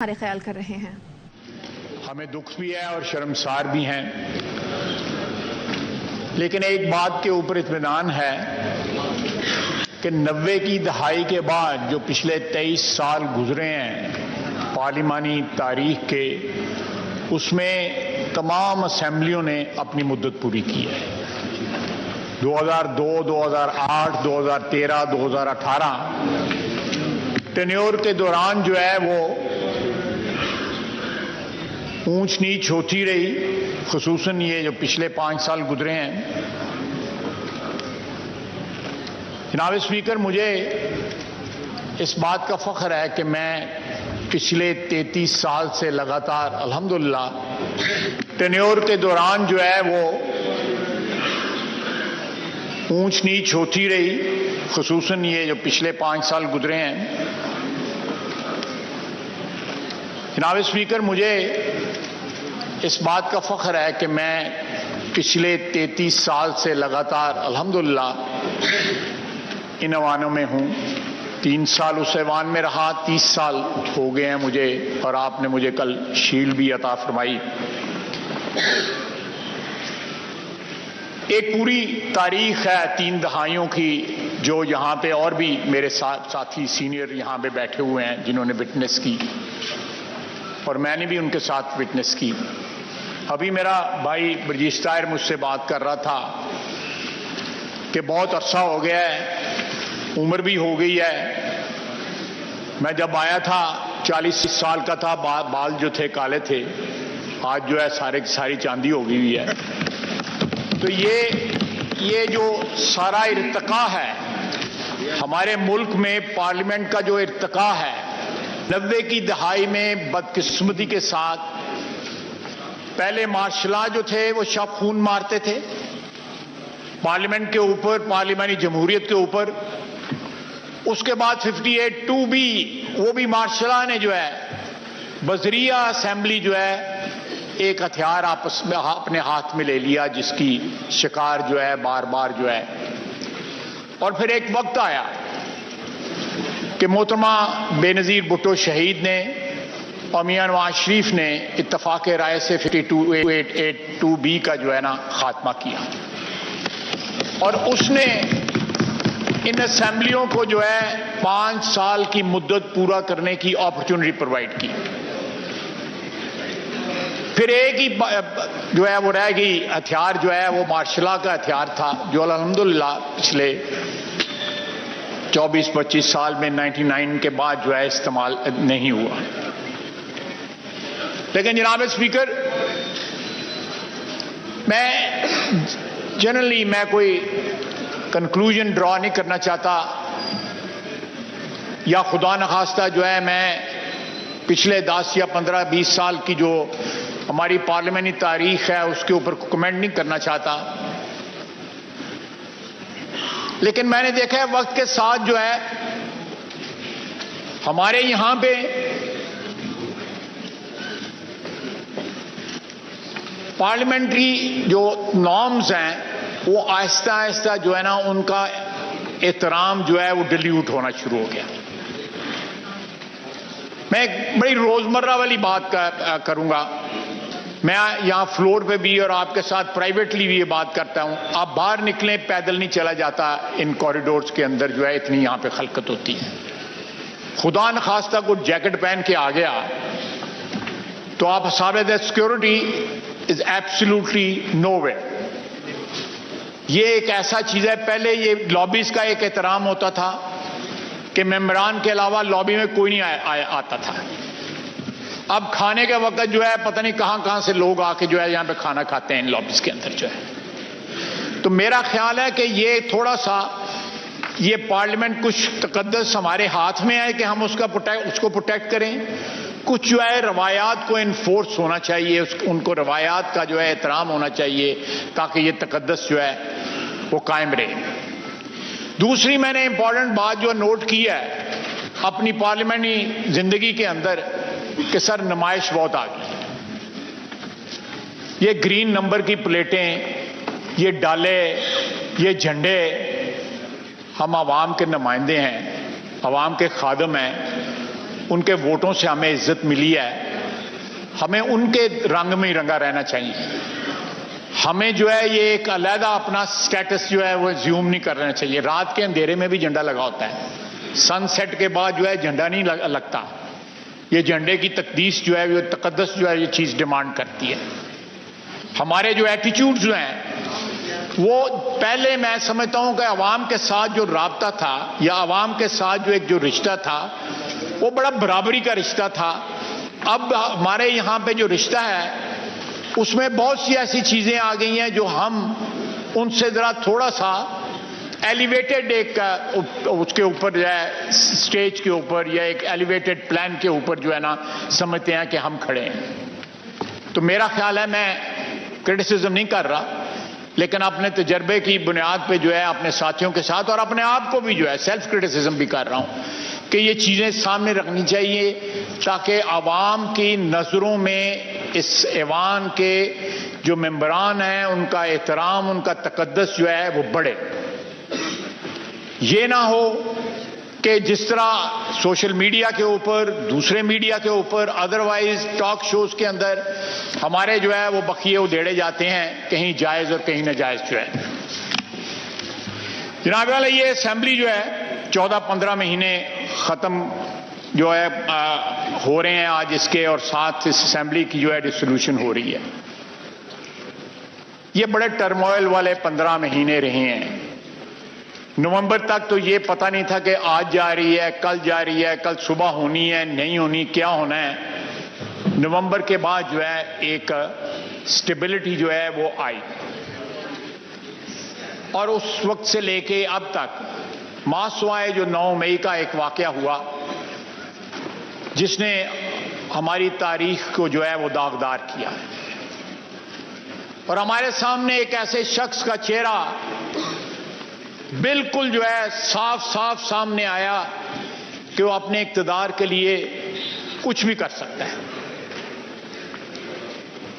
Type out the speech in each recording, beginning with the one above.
हमारे ख्याल कर रहे हैं। हमें दुख भी है और शर्मसार भी हैं, लेकिन एक बात के ऊपर इत्मीनान है कि 90 की दहाई के बाद जो पिछले 23 साल गुजरे हैं पार्लिमानी तारीख के, उसमें तमाम असेंबलियों ने अपनी मुद्दत पूरी की है। 2002, 2008, 2013, 2018 टेन्योर के दौरान जो है वो ऊंच नीच होती रही, खुसूसन ये जो पिछले 5 साल गुजरे हैं। जनाब स्पीकर, मुझे इस बात का फख्र है कि मैं पिछले 33 साल से लगातार अल्हम्दुलिल्लाह टेन्योर के दौरान जो है वो ऊंच नीच होती रही, खुसूसन ये जो पिछले 5 साल गुजरे हैं। जनाब स्पीकर, मुझे इस बात का फख्र है कि मैं पिछले 33 साल से लगातार अल्हम्दुलिल्लाह इन ऐवानों में हूँ। 3 साल उस ऐवान में रहा, 30 साल हो गए हैं मुझे, और आपने मुझे कल शील्ड भी अता फरमाई। एक पूरी तारीख है 3 दहाइयों की, जो यहाँ पे और भी मेरे साथी सीनियर यहाँ पे बैठे हुए हैं जिन्होंने विटनेस की, और मैंने भी उनके साथ विटनेस की। अभी मेरा भाई ब्रजेश ताहिर मुझसे बात कर रहा था कि बहुत अरसा हो गया है, उम्र भी हो गई है। मैं जब आया था 40 साल का था, बाल जो थे काले थे, आज जो है सारे की सारी चांदी हो गई हुई है। तो ये जो सारा इर्तिका है हमारे मुल्क में, पार्लियामेंट का जो इर्तिका है, 90 की दहाई में बदकिस्मती के साथ पहले मार्शल जो थे वो शब खून मारते थे पार्लियामेंट के ऊपर, पार्लियामानी जमहूरियत के ऊपर। उसके बाद 58(2)B वो भी मार्शल ने जो है बजरिया असेंबली जो है एक हथियार आपस में अपने हाथ में ले लिया, जिसकी शिकार जो है बार बार जो है। और फिर एक वक्त आया कि मोहतरमा बेनज़ीर भुट्टो शहीद ने और मियां नवाज शरीफ ने इत्तफाक राय से 52(2)B का जो है ना खात्मा किया, और उसने इन असेंबलियों को जो है 5 साल की मुद्दत पूरा करने की अपॉर्चुनिटी प्रोवाइड की। फिर एक ही जो है वो रह गई, हथियार जो है वो मार्शल का हथियार था, जो अल्हम्दुलिल्लाह पिछले 24-25 साल में 99 के बाद जो है इस्तेमाल नहीं हुआ। लेकिन जनाब स्पीकर, मैं कोई कंक्लूजन ड्रॉ नहीं करना चाहता, या खुदा न खास्ता जो है मैं पिछले 10 या 15-20 साल की जो हमारी पार्लियामानी तारीख है उसके ऊपर कमेंट नहीं करना चाहता। लेकिन मैंने देखा है वक्त के साथ जो है हमारे यहां पे पार्लियामेंट्री जो नॉर्म्स हैं वो आहिस्ता आहिस्ता जो है ना उनका एहतराम जो है वो डिल्यूट होना शुरू हो गया। मैं एक बड़ी रोजमर्रा वाली बात करूंगा। मैं यहाँ फ्लोर पे भी और आपके साथ प्राइवेटली भी ये बात करता हूँ। आप बाहर निकलें, पैदल नहीं चला जाता इन कॉरिडोर्स के अंदर, जो है इतनी यहाँ पे खलकत होती है। खुदा न खास्ता को जैकेट पहन के आ गया तो आप साबित सिक्योरिटी इज एब्सोल्युटली नोवेयर। ये एक ऐसा चीज है, पहले ये लॉबीज का एक एहतराम होता था कि मेंबरान के अलावा लॉबी में कोई नहीं आता था। अब खाने के वक्त जो है पता नहीं कहां कहां से लोग आके जो है यहां पे खाना खाते हैं इन लॉबीज के अंदर जो है। तो मेरा ख्याल है कि ये थोड़ा सा ये पार्लियामेंट कुछ तकद्दस हमारे हाथ में है कि हम उसको प्रोटेक्ट करें। कुछ जो है रवायात को इन्फोर्स होना चाहिए, उनको रवायात का जो है एहतराम होना चाहिए, ताकि ये तकद्दस जो है वो कायम रहे। दूसरी मैंने इंपॉर्टेंट बात जो नोट की है अपनी पार्लियामानी जिंदगी के अंदर कि सर नुमाइश बहुत आ गई। ये ग्रीन नंबर की प्लेटें, ये डाले, ये झंडे, हम आवाम के नुमाइंदे हैं, आवाम के खादम हैं। उनके वोटों से हमें इज्जत मिली है, हमें उनके रंग में ही रंगा रहना चाहिए। हमें जो है ये एक अलग अपना स्टेटस जो है वो ज्यूम नहीं करना चाहिए। रात के अंधेरे में भी झंडा लगा होता है, सनसेट के बाद जो है झंडा नहीं लगता। ये झंडे की तकदीस जो है, वो तकद्दस जो है, ये चीज डिमांड करती है। हमारे जो एटीट्यूड जो हैं वो पहले मैं समझता हूं कि अवाम के साथ जो राब्ता था या अवाम के साथ जो एक जो रिश्ता था वो बड़ा बराबरी का रिश्ता था। अब हमारे यहाँ पे जो रिश्ता है उसमें बहुत सी ऐसी चीजें आ गई हैं जो हम उनसे जरा थोड़ा सा एलिवेटेड एक उसके ऊपर जो है स्टेज के ऊपर या एक एलिवेटेड प्लान के ऊपर जो है ना समझते हैं कि हम खड़े हैं। तो मेरा ख्याल है, मैं क्रिटिसिज्म नहीं कर रहा, लेकिन अपने तजर्बे की बुनियाद पे जो है अपने साथियों के साथ और अपने आप को भी जो है सेल्फ क्रिटिसिज्म भी कर रहा हूं कि ये चीजें सामने रखनी चाहिए ताकि आवाम की नजरों में इस ऐवान के जो मेंबरान हैं उनका एहतराम, उनका तकद्दस जो है वो बढ़े। ये ना हो कि जिस तरह सोशल मीडिया के ऊपर, दूसरे मीडिया के ऊपर, अदरवाइज टॉक शोज के अंदर हमारे जो है वो बखिए उधेड़े जाते हैं, कहीं जायज और कहीं नाजायज जो है। जनाब वाले, ये असेंबली जो है 14-15 महीने खत्म जो है हो रहे हैं आज इसके, और साथ इस असेंबली की जो है डिसोल्यूशन हो रही है। ये बड़े टर्मोइल वाले 15 महीने रहे हैं। नवंबर तक तो ये पता नहीं था कि आज जा रही है, कल जा रही है, कल सुबह होनी है, नहीं होनी, क्या होना है। नवंबर के बाद जो है एक स्टेबिलिटी जो है वो आई, और उस वक्त से लेके अब तक मासवाए जो 9 मई का एक वाकया हुआ जिसने हमारी तारीख को जो है वो दागदार किया, और हमारे सामने एक ऐसे शख्स का चेहरा बिल्कुल जो है साफ साफ सामने आया कि वो अपने इक्तदार के लिए कुछ भी कर सकता है।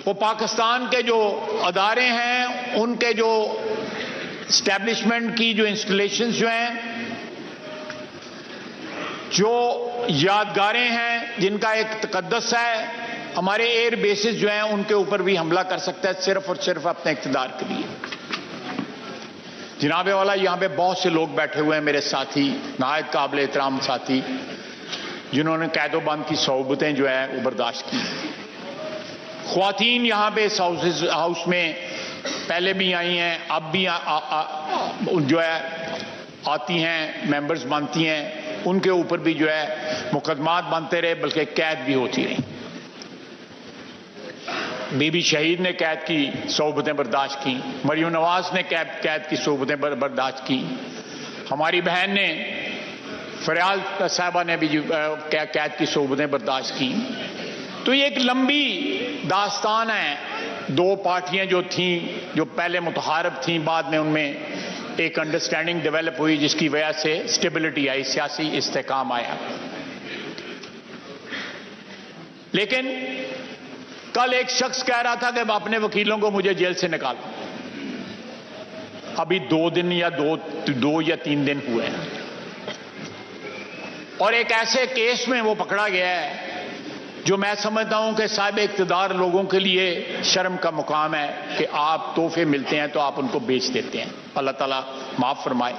वो पाकिस्तान के जो अदारे हैं, उनके जो एस्टैब्लिशमेंट की जो इंस्टॉलेशंस जो हैं, जो यादगारें हैं जिनका एक तकद्दस है, हमारे एयर बेसिस जो हैं उनके ऊपर भी हमला कर सकता है सिर्फ और सिर्फ अपने इक्तदार के लिए। जनाबे वाला, यहां पे बहुत से लोग बैठे हुए हैं मेरे साथी, नायत काबिल एहतराम साथी, जिन्होंने कैदोबंद की सौबतें जो है वो बर्दाश्त की। ख्वातीन यहां पे इस हाउस में पहले भी आई हैं, अब भी जो है आती हैं, मेंबर्स बनती हैं, उनके ऊपर भी जो है मुकदमात बनते रहे, बल्कि कैद भी होती रही। बीबी शहीद ने कैद की सौबतें बर्दाश्त की, मरियम नवाज ने कैद की सौबतें बर्दाश्त की, हमारी बहन ने फरियाल साहबा ने भी कैद की सौबतें बर्दाश्त की। तो ये एक लंबी दास्तान है। 2 पार्टियां जो थीं, जो पहले मुतहारब थीं, बाद में उनमें एक अंडरस्टैंडिंग डेवलप हुई जिसकी वजह से स्टेबिलिटी आई, सियासी इस्तेकाम आया। लेकिन कल एक शख्स कह रहा था कि अपने वकीलों को मुझे जेल से निकालो। अभी 2 दिन या 2 या 3 दिन हुए हैं, और एक ऐसे केस में वो पकड़ा गया है जो मैं समझता हूं कि साहिब इक्तदार लोगों के लिए शर्म का मुकाम है कि आप तोहफे मिलते हैं तो आप उनको बेच देते हैं। अल्लाह ताला माफ फरमाए।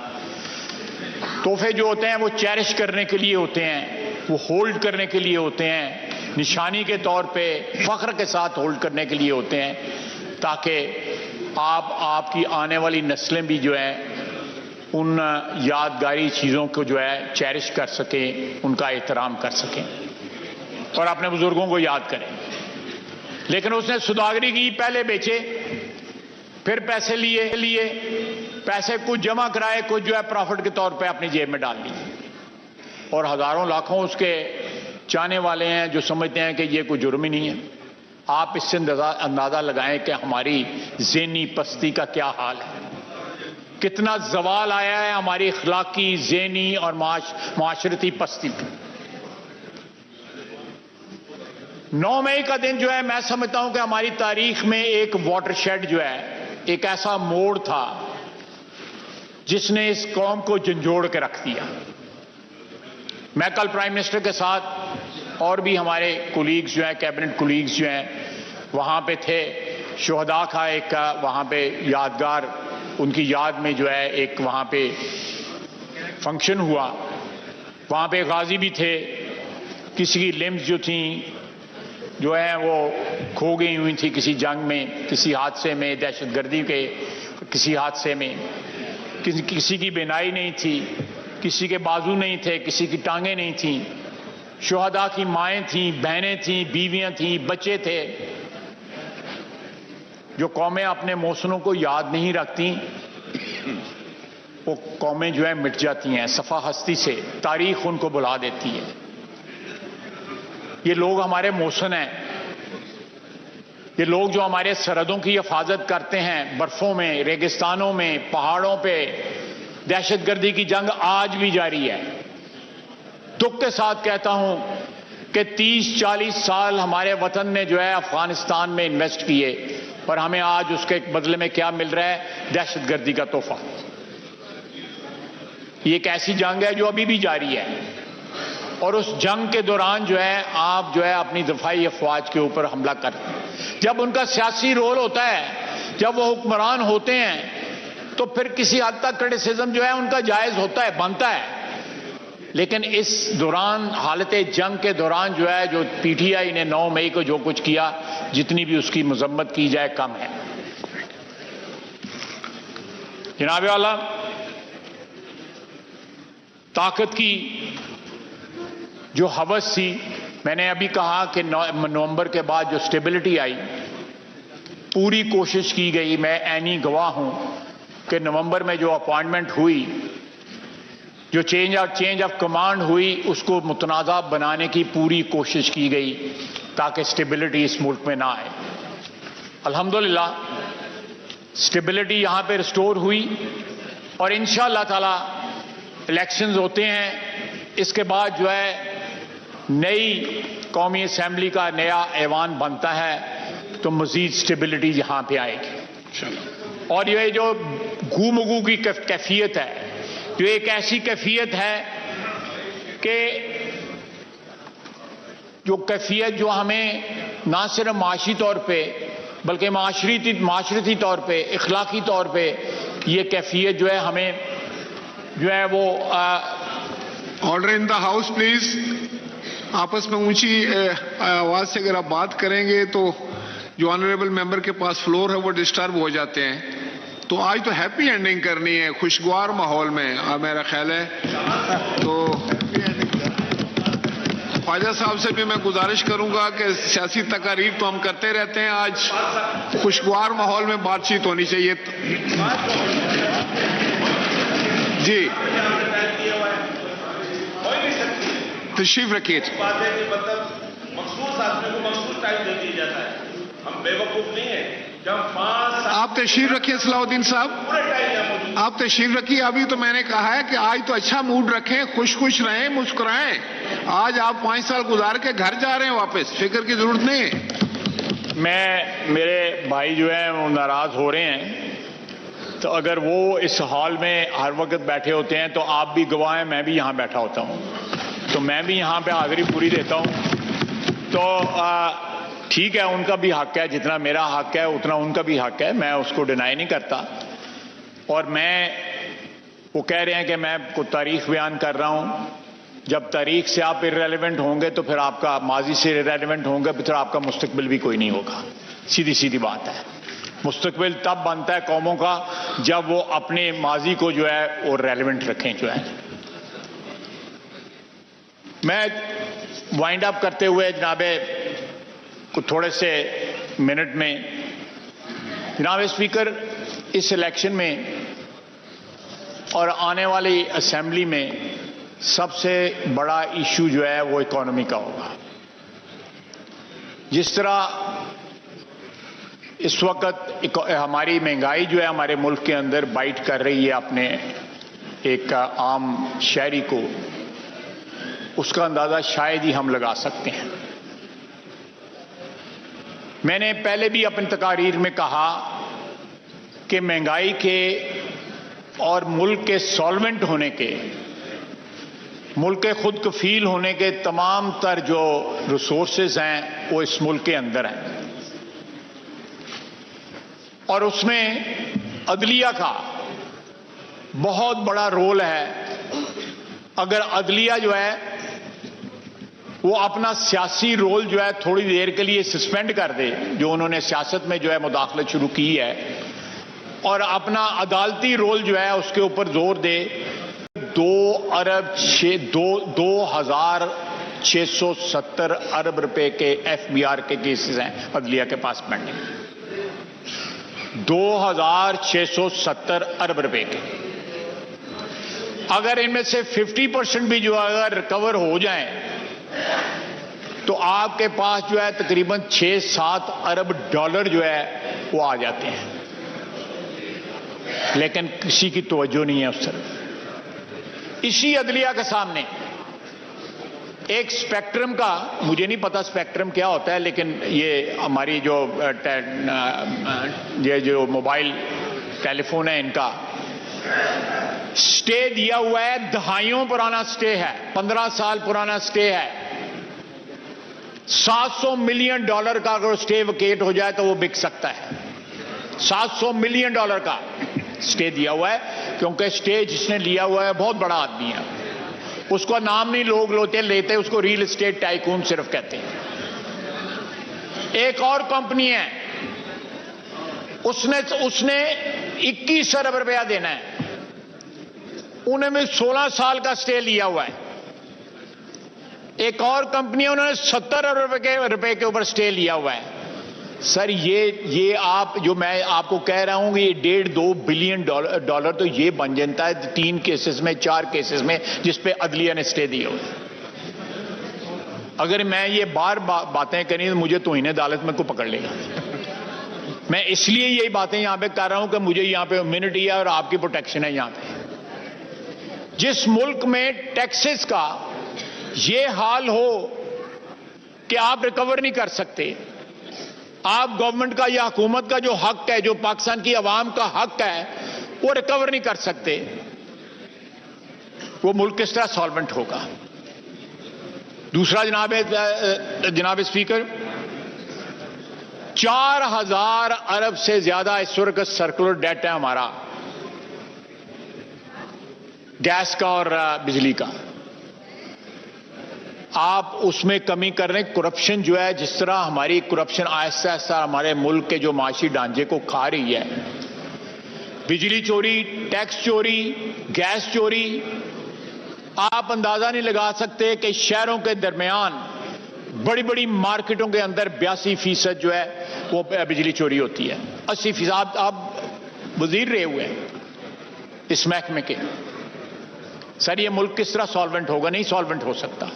तोहफे जो होते हैं वो चेरिश करने के लिए होते हैं, वो होल्ड करने के लिए होते हैं, निशानी के तौर पे फख्र के साथ होल्ड करने के लिए होते हैं, ताकि आपकी आने वाली नस्लें भी जो है उन यादगारी चीज़ों को जो है चेरिश कर सकें, उनका एहतराम कर सकें और अपने बुजुर्गों को याद करें। लेकिन उसने सौदागरी की, पहले बेचे, फिर पैसे लिए पैसे कुछ जमा कराए, कुछ जो है प्रॉफिट के तौर पे अपनी जेब में डाल दी, और हजारों लाखों उसके चाहने वाले हैं जो समझते हैं कि ये कोई जुर्म ही नहीं है। आप इससे अंदाजा लगाएं कि हमारी ज़हनी पस्ती का क्या हाल है, कितना जवाल आया है हमारी इखलाकी, ज़हनी और माशरती पस्ती पर। 9 मई का दिन जो है मैं समझता हूं कि हमारी तारीख में एक वाटरशेड जो है, एक ऐसा मोड़ था जिसने इस कौम को झंझोड़ के रख दिया। मैं कल प्राइम मिनिस्टर के साथ और भी हमारे कोलीग्स जो हैं, कैबिनेट कोलीग्स जो हैं, वहाँ पे थे। शुहदा का एक वहाँ पे यादगार, उनकी याद में जो है एक वहाँ पे फंक्शन हुआ। वहाँ पे गाजी भी थे। किसी की लिम्स जो थी जो है वो खो गई हुई थी किसी जंग में, किसी हादसे में, दहशतगर्दी के किसी हादसे में। किसी की बिनाई नहीं थी, किसी के बाजू नहीं थे, किसी की टांगें नहीं थी। शुहदा की माएँ थीं, बहनें थीं, बीवियां थीं, बच्चे थे। जो कौमें अपने मौसनों को याद नहीं रखती, वो कौमें जो है मिट जाती हैं सफ़ा हस्ती से, तारीख उनको बुला देती है। ये लोग हमारे मौसन हैं। ये लोग जो हमारे सरहदों की हिफाजत करते हैं, बर्फों में, रेगिस्तानों में, पहाड़ों पे दहशतगर्दी की जंग आज भी जारी है। दुख के साथ कहता हूं कि 30-40 साल हमारे वतन ने जो है अफगानिस्तान में इन्वेस्ट किए और हमें आज उसके बदले में क्या मिल रहा है? दहशतगर्दी का तोहफा। ये एक ऐसी जंग है जो अभी भी जारी है और उस जंग के दौरान जो है आप जो है अपनी दफाई अफवाज के ऊपर हमला करते हैं। जब उनका सियासी रोल होता है, जब वो हुक्मरान होते हैं, तो फिर किसी हद तक क्रिटिसिज्म जो है उनका जायज होता है, बनता है। लेकिन इस दौरान, हालत जंग के दौरान जो है, जो पीटीआई ने 9 मई को जो कुछ किया, जितनी भी उसकी मजम्मत की जाए कम है। जनाब आला, ताकत की जो हवस थी, मैंने अभी कहा कि नवंबर के बाद जो स्टेबिलिटी आई, पूरी कोशिश की गई। मैं ऐनी गवाह हूं कि नवंबर में जो अपॉइंटमेंट हुई, जो चेंज ऑफ कमांड हुई, उसको मुतनाज़ा बनाने की पूरी कोशिश की गई ताकि स्टेबिलिटी इस मुल्क में ना आए। अल्हम्दुलिल्लाह स्टेबिलिटी यहां पे रिस्टोर हुई और इंशाअल्लाह ताला इलेक्शंस होते हैं। इसके बाद जो है नई कौमी असेंबली का नया ऐवान बनता है तो मजीद स्टेबिलिटी यहां पे आएगी। और ये जो गूमगू की कैफियत है, जो एक ऐसी कैफियत है कि जो कैफियत जो हमें ना सिर्फ माशी तौर पे बल्कि माशरती तौर पे, इखलाकी तौर पे ये कैफियत जो है हमें जो है वो order in the house please. आपस में ऊंची आवाज से अगर आप बात करेंगे तो जो ऑनरेबल मेंबर के पास फ्लोर है वो डिस्टर्ब हो जाते हैं। तो आज तो हैप्पी एंडिंग करनी है, खुशगवार माहौल में मेरा ख्याल है। तो ख्वाजा साहब से भी मैं गुजारिश करूंगा कि सियासी तकारीर तो हम करते रहते हैं, आज खुशगवार माहौल में बातचीत होनी चाहिए। जी तशरीफ रखिए। मखसूस आदमी को मखसूस टाइम दे दिया जाता है, हम बेवकूफ नहीं है। जब आप तशरीफ रखिए सलाउद्दीन साहब, आप तशरीफ रखिए। अभी तो मैंने कहा है कि आज तो अच्छा मूड रखें, खुश रहें, मुस्कुराएं। आज आप 5 साल गुजार के घर जा रहे हैं वापस, फिक्र की जरूरत नहीं है। मेरे भाई जो है वो नाराज हो रहे हैं, तो अगर वो इस हॉल में हर वक्त बैठे होते हैं तो आप भी गवाह हैं, मैं भी यहाँ बैठा होता हूँ, तो मैं भी यहाँ पे हाजिरी पूरी देता हूँ। तो ठीक है, उनका भी हक है, जितना मेरा हक है उतना उनका भी हक है, मैं उसको डिनाई नहीं करता। और वो कह रहे हैं कि मैं कोई तारीख बयान कर रहा हूँ। जब तारीख से आप इर्रेलेवेंट होंगे तो फिर आपका माजी से इर्रेलेवेंट होंगे, फिर आपका मुस्तकबिल भी कोई नहीं होगा। सीधी बात है। मुस्तकबिल तब बनता है कौमों का जब वो अपने माजी को जो है वो रेलेवेंट रखें। जो है मैं वाइंड अप करते हुए जनाबे कुछ थोड़े से मिनट में, जनाब स्पीकर, इस इलेक्शन में और आने वाली असेंबली में सबसे बड़ा इशू जो है वो इकोनॉमी का होगा। जिस तरह इस वक्त हमारी महंगाई जो है हमारे मुल्क के अंदर बाइट कर रही है अपने एक आम शहरी को, उसका अंदाजा शायद ही हम लगा सकते हैं। मैंने पहले भी अपनी तकारीर में कहा कि महंगाई के और मुल्क के सॉल्वेंट होने के मुल्क के खुद कफील होने के तमाम तर जो रिसोर्सेज हैं वो इस मुल्क के अंदर हैं, और उसमें अदलिया का बहुत बड़ा रोल है। अगर अदलिया जो है वो अपना सियासी रोल जो है थोड़ी देर के लिए सस्पेंड कर दे, जो उन्होंने सियासत में जो है मुदाखलत शुरू की है, और अपना अदालती रोल जो है उसके ऊपर जोर दे, 2,670 अरब रुपए के FBR के केसेस हैं अदलिया के पास पेंडिंग, 2,670 अरब रुपए के। अगर इनमें से 50% भी जो अगर रिकवर हो जाएं तो आपके पास जो है तकरीबन 6-7 अरब डॉलर जो है वो आ जाते हैं, लेकिन किसी की तवज्जो नहीं है उस तरफ। इसी अदलिया के सामने एक स्पेक्ट्रम का, मुझे नहीं पता स्पेक्ट्रम क्या होता है, लेकिन ये हमारी जो मोबाइल टेलीफोन है इनका स्टे दिया हुआ है, दहाइयों पुराना स्टे है, 15 साल पुराना स्टे है। $700 मिलियन का अगर स्टे वेकेट हो जाए तो वो बिक सकता है। $700 मिलियन का स्टे दिया हुआ है, क्योंकि स्टे जिसने लिया हुआ है बहुत बड़ा आदमी है, उसका नाम नहीं लोग लेते, उसको रियल एस्टेट टाइकून सिर्फ कहते हैं। एक और कंपनी है, उसने 21 अरब रुपया देना है, उन्होंने 16 साल का स्टे लिया हुआ है। एक और कंपनी है, उन्होंने 70 अरब रुपए के ऊपर स्टे लिया हुआ है। सर ये आप जो मैं आपको कह रहा हूं, ये $1.5-2 बिलियन तो ये बन जाता है 3 केसेस में, 4 केसेस में, जिस पे अदलिया ने स्टे दिया हुआ है। अगर मैं ये बातें करी तो मुझे तौहीन अदालत में को पकड़ लेगा। मैं इसलिए यही बातें यहां पे कर रहा हूं कि मुझे यहां पे इम्यूनिटी है और आपकी प्रोटेक्शन है। यहां पे जिस मुल्क में टैक्सेस का ये हाल हो कि आप रिकवर नहीं कर सकते, आप गवर्नमेंट का या हुकूमत का जो हक है, जो पाकिस्तान की आवाम का हक है, वो रिकवर नहीं कर सकते, वो मुल्क किस तरह सॉल्वेंट होगा? दूसरा जनाब स्पीकर, 4000 अरब से ज्यादा इस वक्त सर्कुलर डेट है हमारा, गैस का और बिजली का। आप उसमें कमी कर रहे हैं। करप्शन जो है, जिस तरह हमारी करप्शन आहिस्ता आहिस्ता हमारे मुल्क के जो माशी ढांचे को खा रही है, बिजली चोरी, टैक्स चोरी, गैस चोरी, आप अंदाजा नहीं लगा सकते कि शहरों के दरमियान बड़ी बड़ी मार्केटों के अंदर 82% जो है वो बिजली चोरी होती है। 80% आप वजीर रहे हुए हैं इस महकमे के। सर, ये मुल्क किस तरह सॉल्वेंट होगा? नहीं सॉल्वेंट हो सकता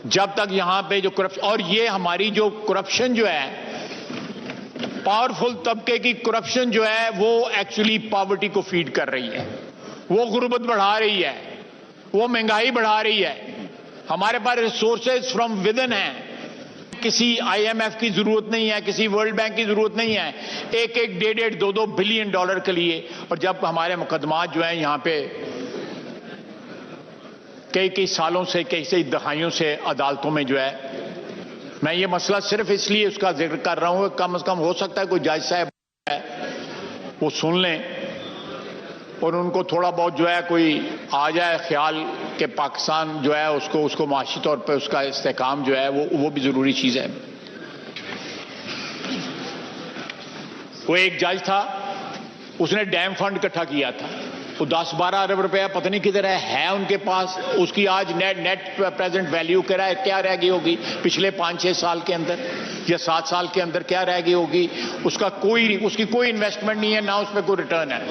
जब तक यहां पे जो करप्शन, और ये हमारी जो करप्शन जो है, पावरफुल तबके की करप्शन जो है, वो एक्चुअली पॉवर्टी को फीड कर रही है, वो गुर्बत बढ़ा रही है, वो महंगाई बढ़ा रही है। हमारे पास रिसोर्सेज फ्रॉम विद इन है, किसी IMF की जरूरत नहीं है, किसी वर्ल्ड बैंक की जरूरत नहीं है, एक $1.5-2 बिलियन के लिए। और जब हमारे मुकदमात जो है यहां पे कई सालों से, कई दहाइयों से अदालतों में जो है, मैं ये मसला सिर्फ इसलिए उसका जिक्र कर रहा हूं कि कम से कम हो सकता है कोई जज साहब है वो सुन लें और उनको थोड़ा बहुत जो है कोई आ जाए ख्याल कि पाकिस्तान जो है उसको माशी तौर पर उसका इस्तेहकाम जो है वो भी जरूरी चीज है। वो एक जज था, उसने डैम फंड इकट्ठा किया था, वो 10-12 अरब रुपया पता नहीं किधर है उनके पास। उसकी आज नेट प्रेजेंट वैल्यू क्या रह गई होगी पिछले 5-6 साल के अंदर या 7 साल के अंदर क्या रह गई होगी? उसकी कोई इन्वेस्टमेंट नहीं है, ना उस पर कोई रिटर्न है।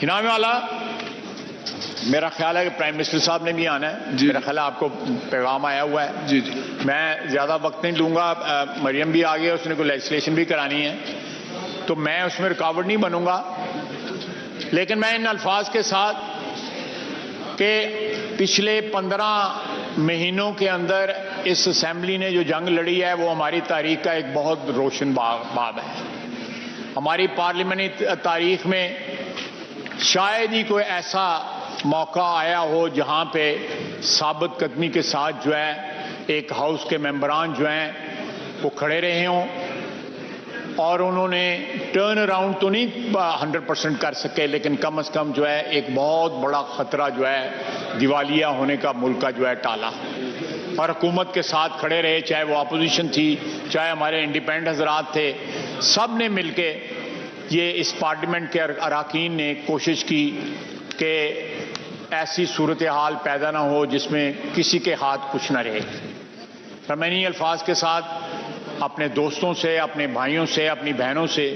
इनाम वाला, मेरा ख्याल है कि प्राइम मिनिस्टर साहब ने भी आना है। मेरा ख्याल है आपको पैगाम आया हुआ है। जी। मैं ज्यादा वक्त नहीं लूंगा। मरियम भी आ गई, उसने कोई लेजिस्लेशन भी करानी है, तो मैं उसमें रुकावट नहीं बनूंगा। लेकिन मैं इन अल्फाज के साथ कि पिछले 15 महीनों के अंदर इस असेंबली ने जो जंग लड़ी है वो हमारी तारीख का एक बहुत रोशन बाब है। हमारी पार्लियामेंटी तारीख में शायद ही कोई ऐसा मौका आया हो जहां पे साबित कदमी के साथ जो है एक हाउस के मेंबरान जो हैं वो खड़े रहे हों और उन्होंने टर्न अराउंड तो नहीं 100% कर सके, लेकिन कम से कम जो है एक बहुत बड़ा खतरा जो है दिवालिया होने का मुल्क का जो है टाला और हुकूमत के साथ खड़े रहे, चाहे वो अपोजिशन थी, चाहे हमारे इंडिपेंडेंट हजरात थे, सब ने मिलके ये इस पार्लियामेंट के अरकान ने कोशिश की कि ऐसी सूरत हाल पैदा ना हो जिसमें किसी के हाथ कुछ ना रहे। तो मैं इन्हीं अल्फाज के साथ अपने दोस्तों से, अपने भाइयों से, अपनी बहनों से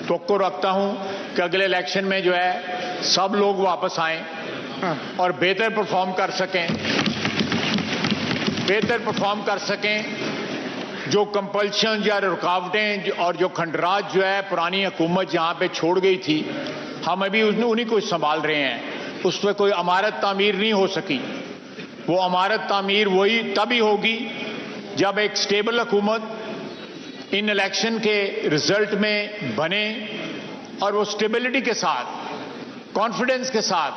तवक्को रखता हूं कि अगले इलेक्शन में जो है सब लोग वापस आएं और बेहतर परफॉर्म कर सकें। जो कंपल्शन या रुकावटें और जो खंडरात जो है पुरानी हुकूमत जहां पे छोड़ गई थी, हम अभी उन्हीं को संभाल रहे हैं। उस पर कोई अमारत तामीर नहीं हो सकी। वो अमारत तामीर वही तभी होगी जब एक स्टेबल हुकूमत इन इलेक्शन के रिजल्ट में बने और वो स्टेबिलिटी के साथ, कॉन्फिडेंस के साथ,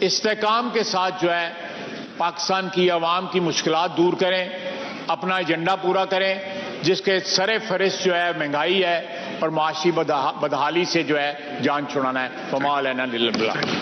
इस्तेकाम के साथ जो है पाकिस्तान की आवाम की मुश्किलात दूर करें, अपना एजेंडा पूरा करें, जिसके सरे फहरिस्त जो है महंगाई है और माशी बदहाली से जो है जान छुड़ाना है। फमा अलैना इल्लल बलाग।